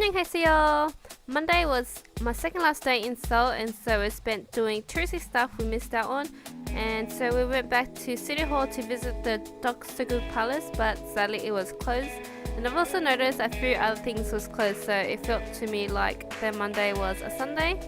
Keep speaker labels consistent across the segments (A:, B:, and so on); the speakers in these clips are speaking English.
A: 안녕하세요. Monday was my second last day in Seoul, and so we spent doing touristy stuff we missed out on. And so we went back to City Hall to visit the Doksugu Palace, but sadly it was closed. And I've also noticed a few other things was closed, so it felt to me like the Monday was a Sunday.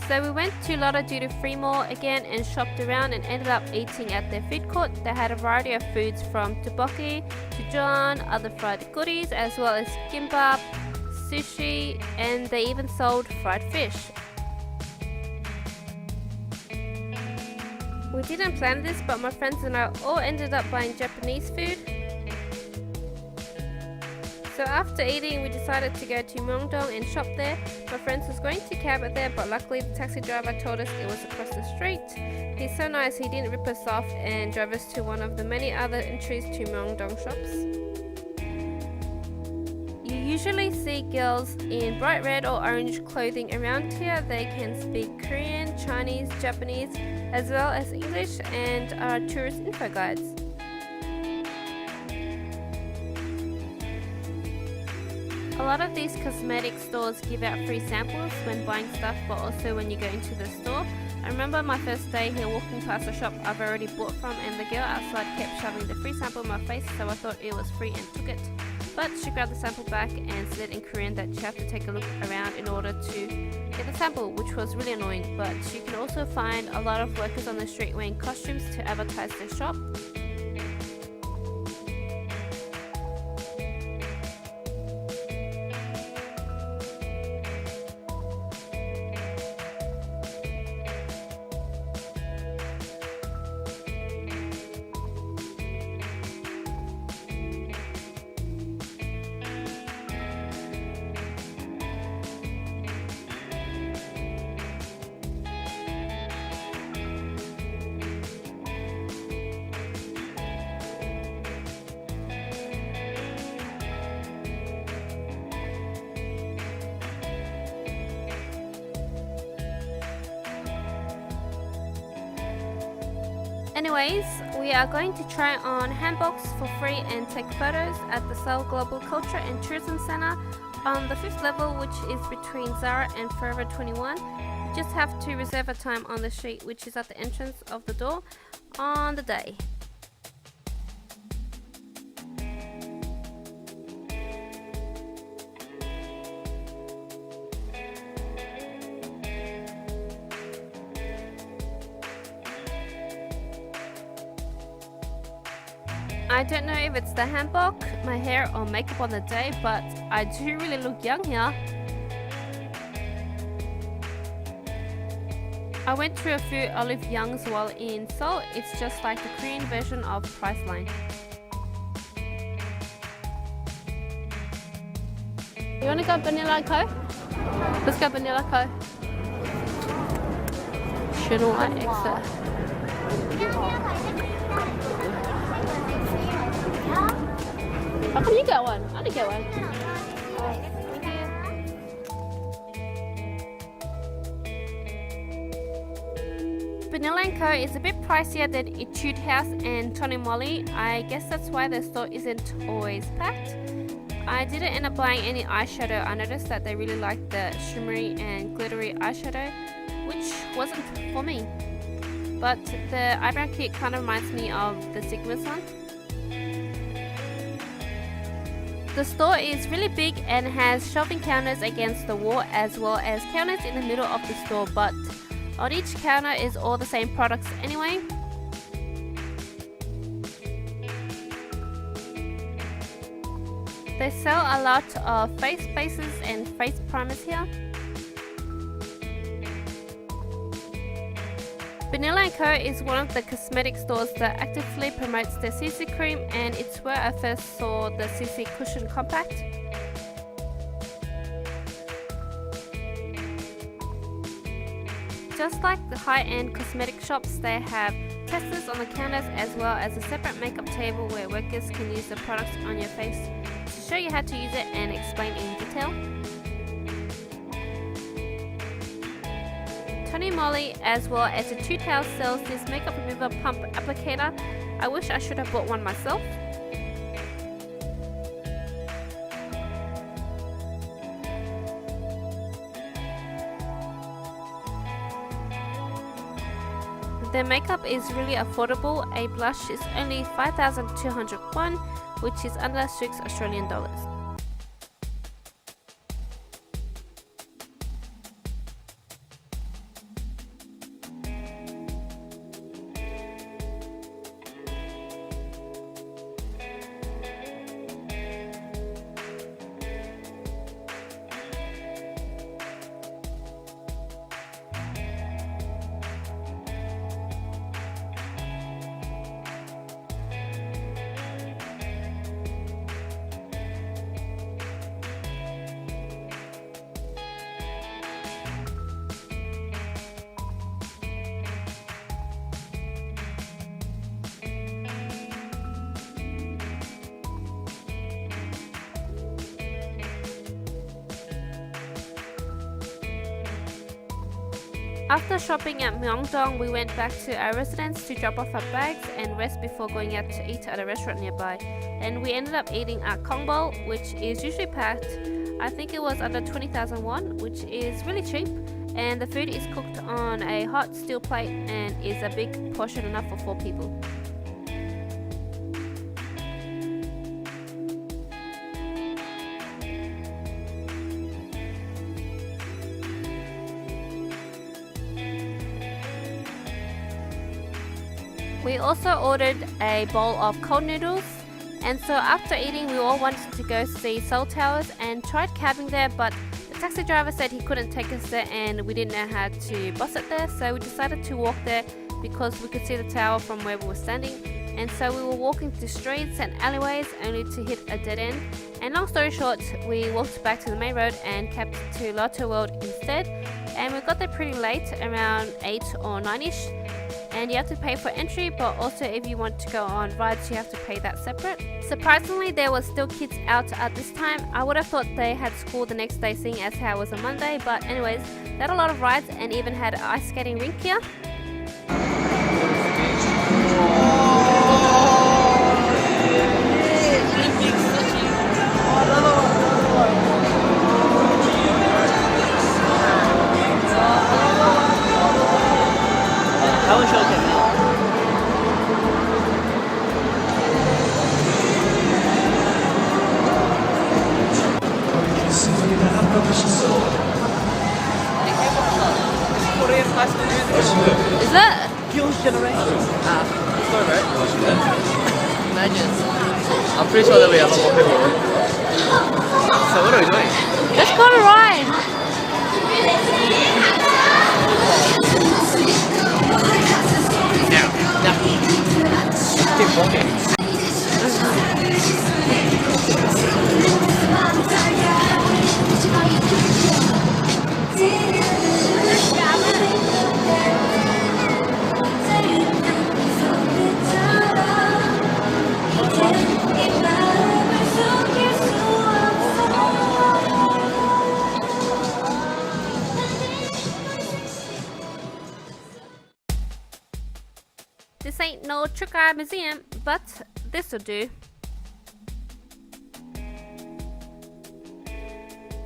A: So we went to Lotte Duty Free Mall again and shopped around and ended up eating at their food court. They had a variety of foods from tteokbokki to jeon, other fried goodies, as well as kimbap, sushi, and they even sold fried fish. We didn't plan this, but my friends and I all ended up buying Japanese food. So after eating, we decided to go to Myeong-dong and shop there. My friend was going to cab it there, but luckily the taxi driver told us it was across the street. He's so nice, he didn't rip us off and drove us to one of the many other entries to Myeong-dong shops. You usually see girls in bright red or orange clothing around here. They can speak Korean, Chinese, Japanese, as well as English, and are tourist info guides. A lot of these cosmetic stores give out free samples when buying stuff, but also when you go into the store. I remember my first day here walking past a shop I've already bought from, and the girl outside kept shoving the free sample in my face, so I thought it was free and took it. But she grabbed the sample back and said in Korean that you have to take a look around in order to get the sample, which was really annoying. But you can also find a lot of workers on the street wearing costumes to advertise their shop. Anyways, we are going to try on hanboks for free and take photos at the Seoul Global Culture and Tourism Center on the 5th level, which is between Zara and Forever 21. You just have to reserve a time on the sheet, which is at the entrance of the door on the day. I don't know if it's the hanbok, my hair, or makeup on the day, but I do really look young here. I went through a few Olive Youngs while in Seoul. It's just like the Korean version of Priceline. You want to go vanilla coke? Let's go vanilla coke. Chinois exit. How come you get one? I didn't get one. Thank you. Vanilla & Co is a bit pricier than Etude House and Tony Moly. I guess that's why the store isn't always packed. I didn't end up buying any eyeshadow. I noticed that they really liked the shimmery and glittery eyeshadow, which wasn't for me. But the eyebrow kit kind of reminds me of the Sigma's one. The store is really big and has shelving counters against the wall, as well as counters in the middle of the store, but on each counter is all the same products anyway. They sell a lot of face bases and face primers here. Vanilla & Co is one of the cosmetic stores that actively promotes their CC cream, and it's where I first saw the CC Cushion Compact. Just like the high-end cosmetic shops, they have testers on the counters as well as a separate makeup table where workers can use the products on your face to show you how to use it and explain in detail. Tony Moly as well as Etude House sells this makeup remover pump applicator. I wish I should have bought one myself. Their makeup is really affordable. A blush is only 5,200 won, which is under $6 Australian. After shopping at Myeong-dong, we went back to our residence to drop off our bags and rest before going out to eat at a restaurant nearby. And we ended up eating at Kongbol, which is usually packed. I think it was under 20,000 won, which is really cheap. And the food is cooked on a hot steel plate and is a big portion enough for 4 people. We also ordered a bowl of cold noodles, and so after eating we all wanted to go see Seoul Towers and tried cabbing there, but the taxi driver said he couldn't take us there and we didn't know how to bus it there, so we decided to walk there because we could see the tower from where we were standing. And so we were walking through streets and alleyways only to hit a dead end, and long story short, we walked back to the main road and kept to Lotte World instead, and we got there pretty late, around 8 or 9ish. And you have to pay for entry, but also if you want to go on rides you have to pay that separate. Surprisingly, there were still kids out at this time. I would have thought they had school the next day, seeing as how it was a Monday, but anyways, they had a lot of rides and even had an ice skating rink here.
B: How was your trip now? Korean classical music.
A: Is that?
B: Girls' Generation. Sorry, right? Imagine. I'm pretty sure there'll be a lot more people. So what are we doing?
A: Let's go to ride!
B: Keep walking.
A: This ain't no trick eye museum, but this'll do.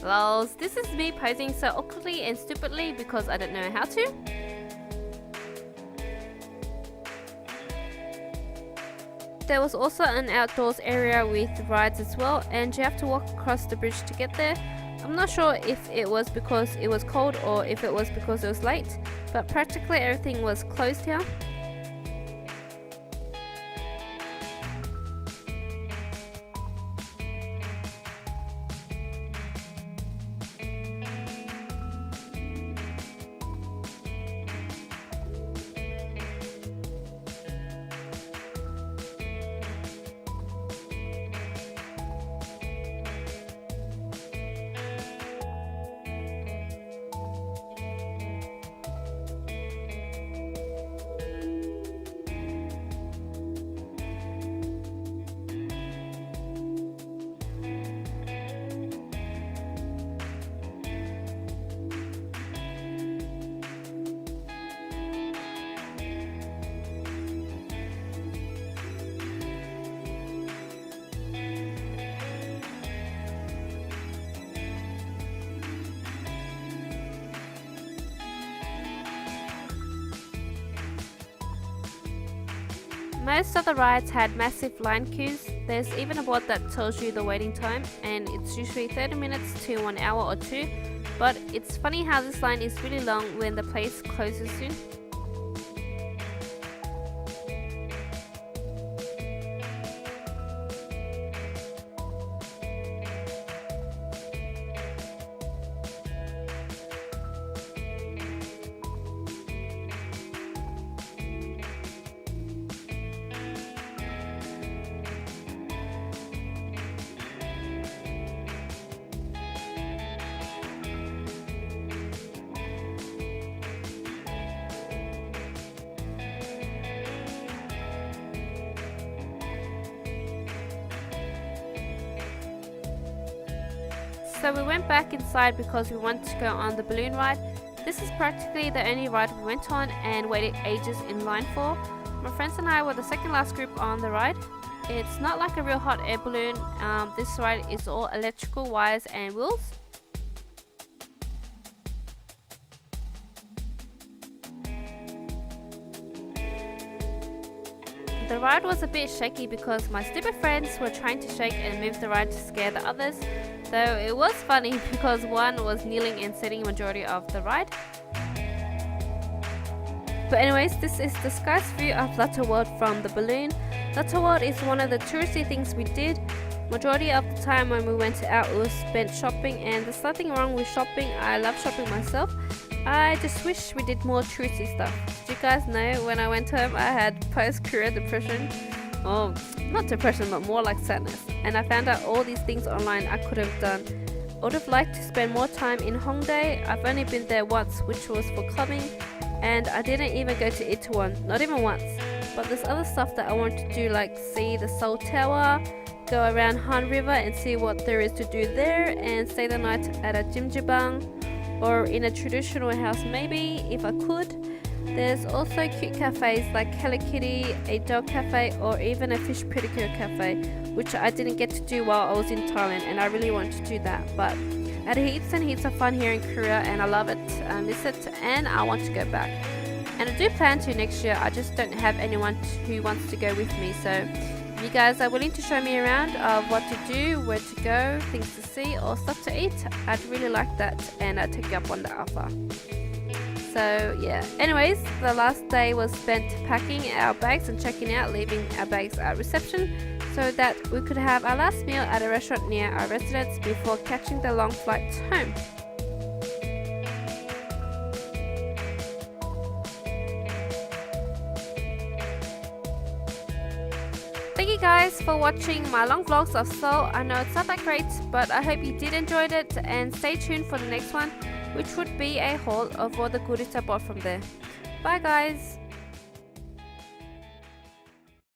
A: Lols, this is me posing so awkwardly and stupidly because I don't know how to. There was also an outdoors area with rides as well, and you have to walk across the bridge to get there. I'm not sure if it was because it was cold or if it was because it was late, but practically everything was closed here. Most of the rides had massive line queues. There's even a board that tells you the waiting time, and it's usually 30 minutes to 1 hour or 2. But it's funny how this line is really long when the place closes soon. So we went back inside because we wanted to go on the balloon ride. This is practically the only ride we went on and waited ages in line for. My friends and I were the second last group on the ride. It's not like a real hot air balloon. This ride is all electrical wires and wheels. The ride was a bit shaky because my stupid friends were trying to shake and move the ride to scare the others. Though it was funny because one was kneeling and sitting majority of the ride. But anyways, this is the sky's view of Lotte World from the balloon. Lotte World is one of the touristy things we did. Majority of the time when we went out, we spent shopping, and there's nothing wrong with shopping. I love shopping myself. I just wish we did more touristy stuff. Did you guys know when I went home I had post-career depression? Oh, not depression, but more like sadness. And I found out all these things online I could have done. I would have liked to spend more time in Hongdae. I've only been there once, which was for clubbing, and I didn't even go to Itaewon, not even once. But there's other stuff that I want to do, like see the Seoul Tower, go around Han River and see what there is to do there, and stay the night at a jjimjilbang or in a traditional house maybe, if I could. There's also cute cafes like Hello Kitty, a dog cafe, or even a fish pedicure cafe, which I didn't get to do while I was in Thailand, and I really want to do that. But I had heaps and heaps of fun here in Korea, and I love it, I miss it, and I want to go back. And I do plan to next year. I just don't have anyone who wants to go with me. So if you guys are willing to show me around of what to do, where to go, things to see, or stuff to eat, I'd really like that, and I'd take you up on the offer. So yeah, anyways, the last day was spent packing our bags and checking out, leaving our bags at reception so that we could have our last meal at a restaurant near our residence before catching the long flight home. Thank you guys for watching my long vlogs of Seoul. I know it's not that great, but I hope you did enjoy it, and stay tuned for the next one, which would be a haul of all the goodies I bought from there. Bye guys!